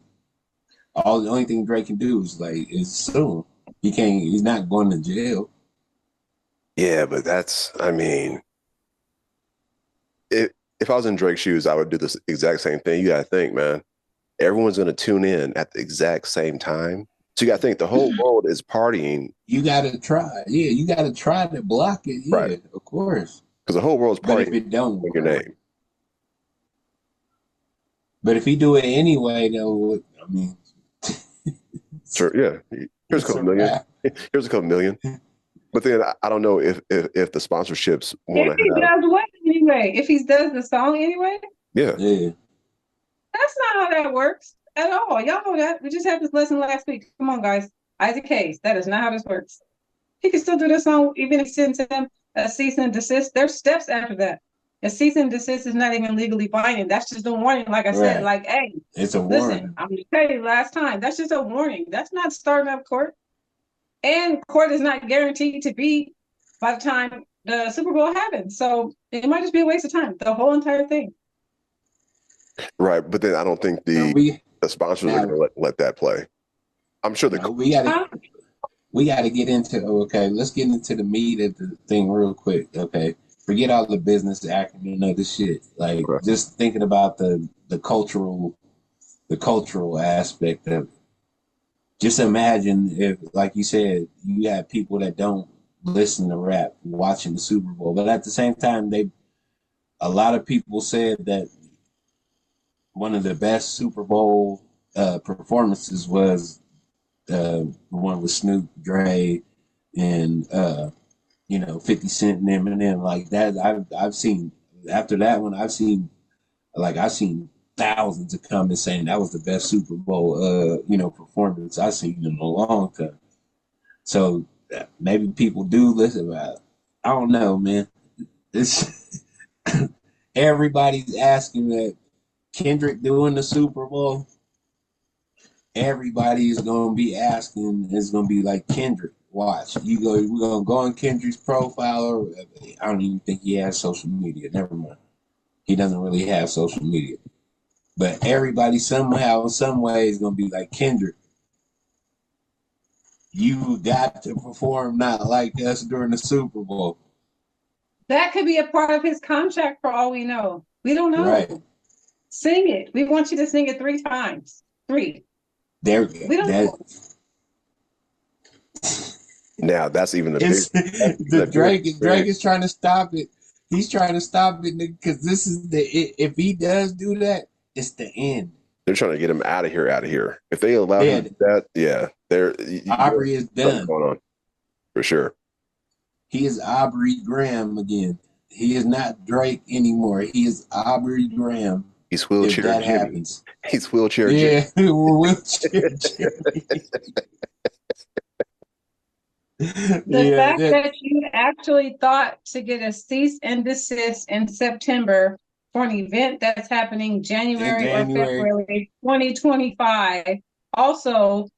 the only thing Drake can do is sue him. He's not going to jail. Yeah, but if I was in Drake's shoes, I would do this exact same thing. You got to think, man, everyone's going to tune in at the exact same time. So you got to think the whole world is partying. You got to try. Yeah, you got to try to block it. Yeah, right. Of course. Because the whole world's partying. But if it don't with your name. But if he do it anyway, though, I mean. Sure, yeah. Here's a couple million. Here's a couple million. But then I don't know if the sponsorships want to. If he does what anyway? If he does the song anyway? Yeah. That's not how that works at all. Y'all know that. We just had this lesson last week. Come on, guys. Isaac Hayes. That is not how this works. He can still do the song even if he sends him a cease and desist. There's steps after that. A cease and desist is not even legally binding. That's just a warning. Like I said, like, hey, it's a warning. Listen, I'm going to tell you last time. That's just a warning. That's not starting up court. And court is not guaranteed to be by the time the Super Bowl happens. So it might just be a waste of time, the whole entire thing. Right. But then I don't think the sponsors are going to let that play. I'm sure we got to get into, let's get into the meat of the thing real quick. Okay. Forget all the business acumen and other shit. Like just thinking about the cultural aspect of it. Just imagine if, like you said, you have people that don't listen to rap watching the Super Bowl, but at the same time, a lot of people said that one of the best Super Bowl performances was the one with Snoop, Dre, and 50 Cent and Eminem. Like that, I've seen after that one, I've seen thousands of comments saying that was the best Super Bowl, performance I've seen in a long time. So maybe people do listen. I don't know, man. It's everybody's asking that Kendrick doing the Super Bowl. Everybody is gonna be asking. It's gonna be like Kendrick. Watch, we're gonna go on Kendrick's profile. Or I don't even think he has social media. Never mind. He doesn't really have social media. But everybody somehow, in some way, is going to be like, Kendrick, you got to perform not like us during the Super Bowl. That could be a part of his contract for all we know. We don't know. Right. Sing it. We want you to sing it 3 times. 3. There we go. We don't know. Now that's even the It's big Drake is trying to stop it. He's trying to stop it because this is if he does do that, it's the end. They're trying to get him out of here. If they allow him to do that, yeah, Aubrey is done. Going on for sure. He is Aubrey Graham again. He is not Drake anymore. He is Aubrey Graham. He's wheelchair if that Jimmy. Happens. He's wheelchair Jimmy. Wheelchair Jimmy. The fact that you actually thought to get a cease and desist in September for an event that's happening January or February 2025. Also,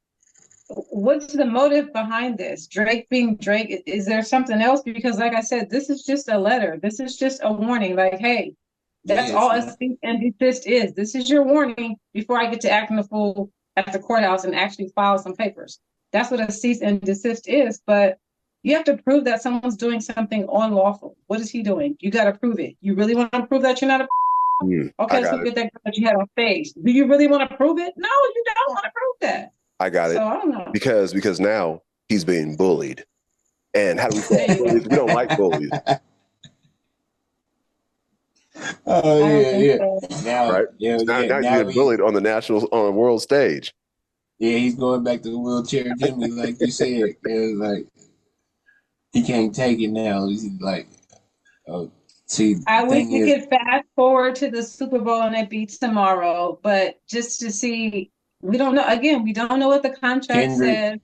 what's the motive behind this? Drake being Drake, is there something else? Because like I said, this is just a letter. This is just a warning. Like, hey, that's all a cease and desist is. This is your warning before I get to acting a fool at the courthouse and actually file some papers. That's what a cease and desist is. But you have to prove that someone's doing something unlawful. What is he doing? You got to prove it. You really want to prove that you're not a okay, so get that you had on stage. Do you really want to prove it? No, you don't want to prove that. I got it. So I don't know. Because now he's being bullied. And how do we say bullies? We don't like bullies. Oh yeah. So. Now, right? Now he's being bullied on the world stage. Yeah, he's going back to wheelchair Jimmy, like you said. Like he can't take it now. He's like, oh, see. I wish we could fast forward to the Super Bowl and it be tomorrow, but just to see, we don't know. Again, we don't know what the contract says.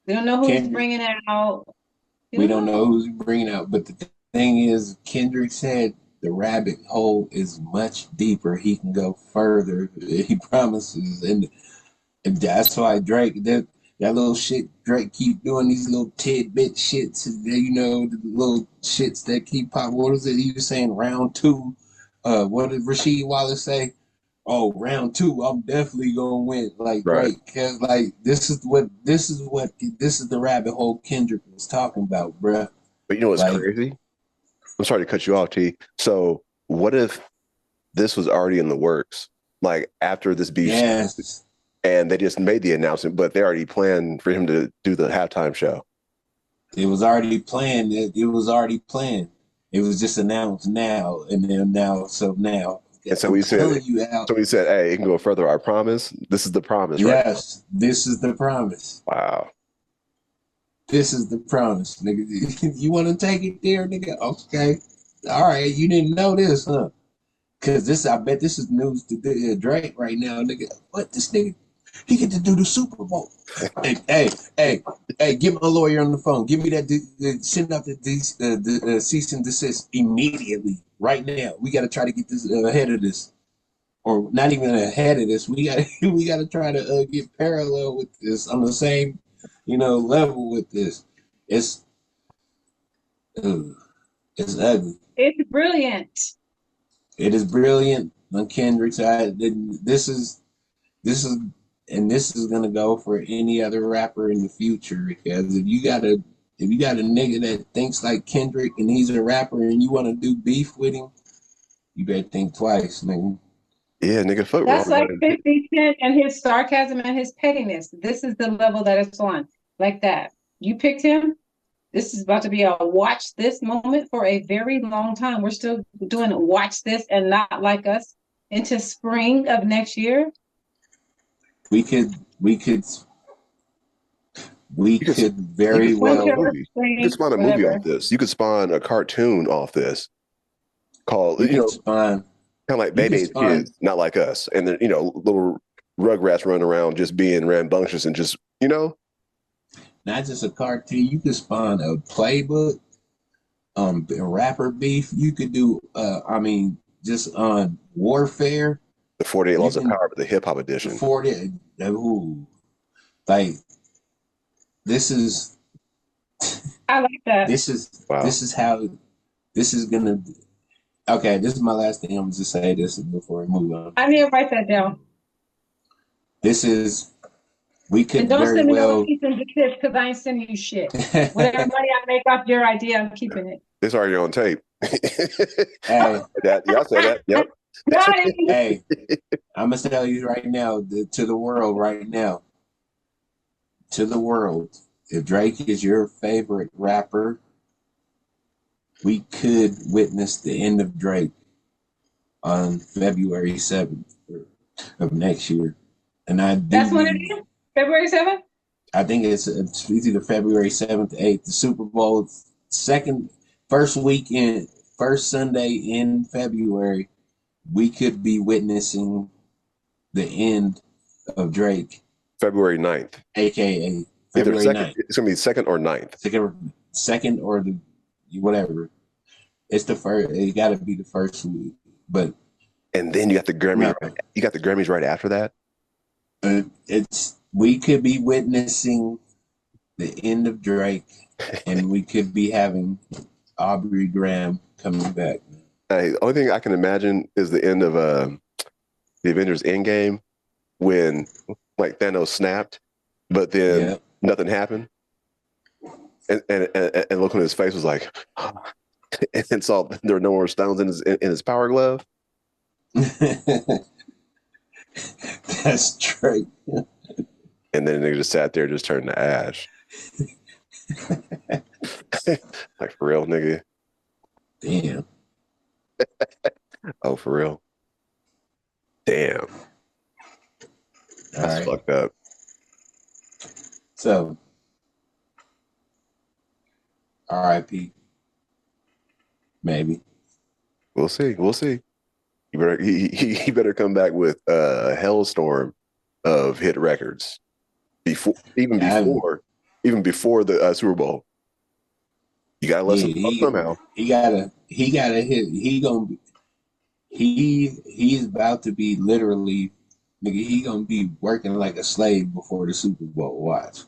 We don't know who's bringing it out. We don't know who's bringing out. But the thing is, Kendrick said the rabbit hole is much deeper. He can go further. He promises, and that's why Drake, that little shit, Drake keep doing these little tidbit shits, the little shits that keep popping. What was it he was saying? Round two. What did Rasheed Wallace say? Oh, round two, I'm definitely gonna win. Like, right? Because like this is the rabbit hole Kendrick was talking about, bruh. But you know what's crazy? I'm sorry to cut you off, T. So what if this was already in the works? Like after this beef. Yes. And they just made the announcement, but they already planned for him to do the halftime show. It was already planned. It was already planned. It was just announced now, and then now. And so we said, "Hey, it can go further. I promise. This is the promise, right?" Yes, this is the promise. Wow. This is the promise, nigga. You want to take it there, nigga? Okay. All right. You didn't know this, huh? Because I bet this is news to Drake right now, nigga. What, this nigga? He get to do the Super Bowl. hey, get my lawyer on the phone. Give me that. Send out the cease and desist immediately, right now. We got to try to get this ahead of this, or not even ahead of this. We got to try to get parallel with this on the same, level with this. It's ugly. It's brilliant. It is brilliant on Kendrick's side. This is gonna go for any other rapper in the future, because if you got a nigga that thinks like Kendrick and he's a rapper and you want to do beef with him, you better think twice, nigga. Yeah, nigga, fuck. That's like 50 Cent and his sarcasm and his pettiness. This is the level that it's on, like that. You picked him. This is about to be a watch this moment for a very long time. We're still doing watch this and not like us into spring of next year. You could very well. You could spawn a movie off this. You could spawn a cartoon off this. Called kind of like Baby's Kids, Not Like Us, and then little Rugrats running around just being rambunctious and just not just a cartoon. You could spawn a playbook, a rapper beef. You could do, just on warfare. The 48 Laws of Power, but the hip hop edition. 40, like this is. I like that. This is how this is gonna. Okay, this is my last thing. I'm gonna just say this before we move on. I need to write that down. This is. We could and don't very send me well. No piece of this because I ain't sending you shit. Whatever money I make off your idea, I'm keeping it. It's already on tape. Hey, y'all said that. Yep. Hey, I'm gonna tell you right now, to the world right now, to the world, if Drake is your favorite rapper, we could witness the end of Drake on February 7th of next year. And I do That's when it mean, is? February 7th? I think it's either February 7th, 8th, the Super Bowl first weekend, first Sunday in February, we could be witnessing the end of Drake, February 9th. aka Either February second, 9th. it's gonna be second or 9th. Second or the whatever. It's the first. It got to be the first week, but And then you got the Grammys. no, Right, you got the Grammys right after that. we could be witnessing the end of Drake, and we could be having Aubrey Graham coming back. Hey, the only thing I can imagine is the end of the Avengers Endgame when like Thanos snapped, but then nothing happened, and look on his face was like, and it's all there were no more stones in his power glove. That's Drake. And then they just sat there, just turned to ash. Like, for real, nigga. Damn. Oh, for real. Damn. That's fucked up. So, R.I.P. Maybe. We'll see. We'll see. He better come back with a hellstorm of hit records even before the Super Bowl. You gotta let him somehow. He gotta hit. He's about to be literally, nigga. He gonna be working like a slave before the Super Bowl. Watch.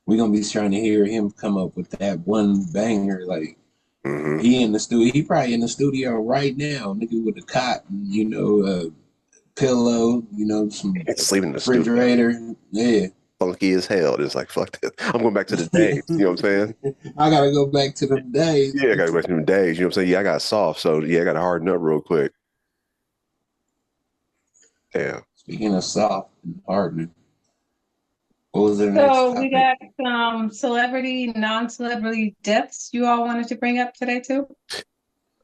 We gonna be trying to hear him come up with that one banger. Like he in the studio. He probably in the studio right now, nigga, with a cot, pillow, some sleeping in the refrigerator. Studio. Yeah. Funky as hell. Just like, fuck this. I'm going back to the days. You know what I'm saying? I gotta go back to the days. Yeah, I gotta go back to the days. You know what I'm saying? Yeah, I got soft, so yeah, I gotta harden up real quick. Damn. Speaking of soft and hardening, what was the next topic? We got some celebrity, non-celebrity deaths you all wanted to bring up today too?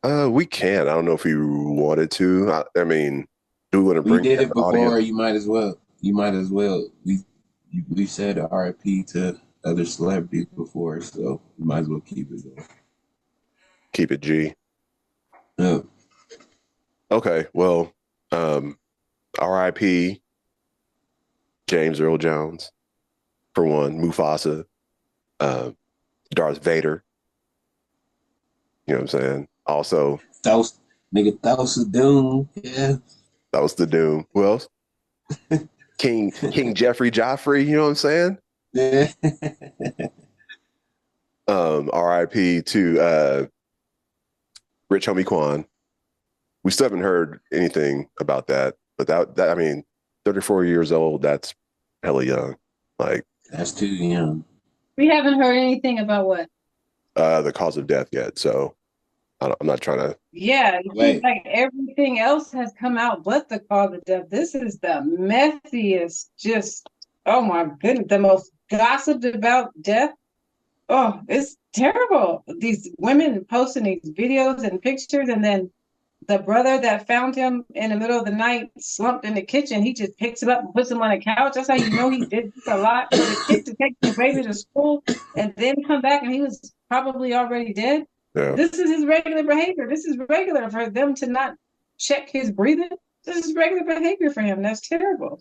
We can. I don't know if we wanted to. I mean, do we want to bring? We did it before. Audience? You might as well. We said RIP to other celebrities before, so we might as well keep it going. Keep it G. Yeah. Okay. Well, RIP James Earl Jones, for one. Mufasa, Darth Vader. You know what I'm saying? Also, that was the Doom. Yeah. That was the Doom. Who else? King Jeffrey Joffrey, you know what I'm saying? Yeah. RIP to Rich Homie Quan. We still haven't heard anything about that, but that I mean, 34 years old, that's hella young. Like, that's too young. We haven't heard anything about what? The cause of death yet, so I'm not trying to. Yeah, it seems like everything else has come out but the cause of death. This is the messiest, just, oh my goodness, the most gossiped about death. Oh, it's terrible. These women posting these videos and pictures, and then the brother that found him in the middle of the night slumped in the kitchen, he just picks him up and puts him on the couch. That's how you know he did this a lot. For the kid to take the baby to school and then come back and he was probably already dead. Yeah. This is his regular behavior. This is regular for them to not check his breathing. This is regular behavior for him. That's terrible.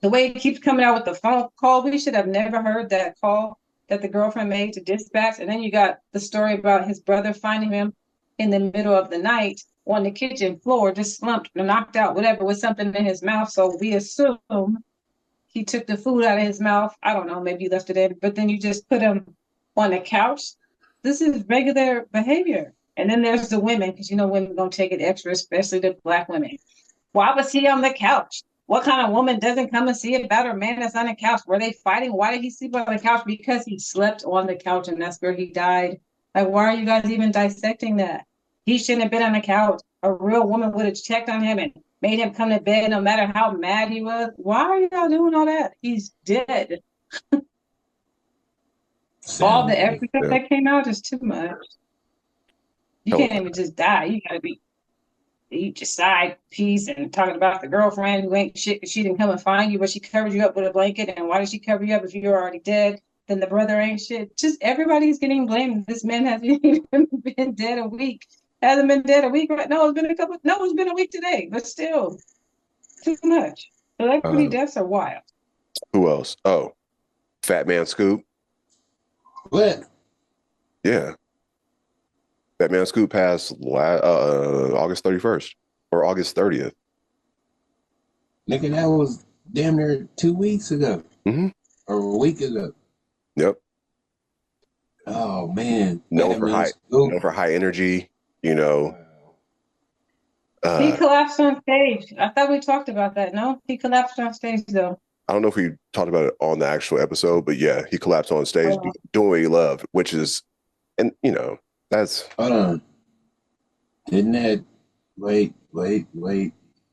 The way he keeps coming out with the phone call, we should have never heard that call that the girlfriend made to dispatch. And then you got the story about his brother finding him in the middle of the night on the kitchen floor, just slumped or knocked out, whatever, with something in his mouth. So we assume he took the food out of his mouth. I don't know, maybe he left it in, but then you just put him on the couch. This is regular behavior. And then there's the women, because you know women don't take it extra, especially the Black women. Why was he on the couch? What kind of woman doesn't come and see about her man that's on the couch? Were they fighting? Why did he sleep on the couch? Because he slept on the couch and that's where he died. Like, why are you guys even dissecting that? He shouldn't have been on the couch. A real woman would have checked on him and made him come to bed no matter how mad he was. Why are y'all doing all that? He's dead. All Sound the like extra stuff that came out is too much. You Hell, can't even just die. You gotta be you just side piece and talking about the girlfriend who ain't shit because she didn't come and find you, but she covered you up with a blanket. And why did she cover you up if you were already dead? Then the brother ain't shit. Just everybody's getting blamed. This man hasn't even been dead a week. Hasn't been dead a week. Right? No, it's been a couple. No, it's been a week today, but still too much. Celebrity deaths are wild. who else? Oh, Fat Man Scoop. what? Yeah. Fat Man Scoop passed August 31st or August 30th. Nigga, that was damn near 2 weeks ago. Mm-hmm. Or a week ago. Yep. Oh man. Known for high energy, you know. He collapsed on stage. I thought we talked about that. No, he collapsed on stage though. I don't know if we talked about it on the actual episode, but yeah, he collapsed on stage doing what he loved, which is, and you know, that's. Hold on. Didn't that? Wait.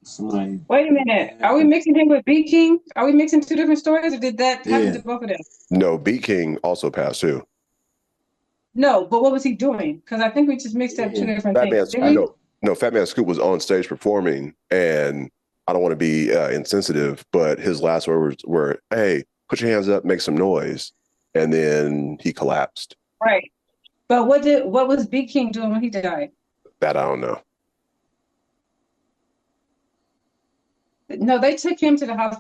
Somebody. Wait a minute. Are we mixing him with B King? Are we mixing two different stories, or did that happen to both of them? No, Beat King also passed too. No, but what was he doing? Because I think we just mixed up two different things. Fat Man Scoop was on stage performing, and I don't want to be insensitive, but his last words were, "Hey, put your hands up, make some noise," and then he collapsed. Right. But what was B King doing when he died? That I don't know. No, they took him to the hospital.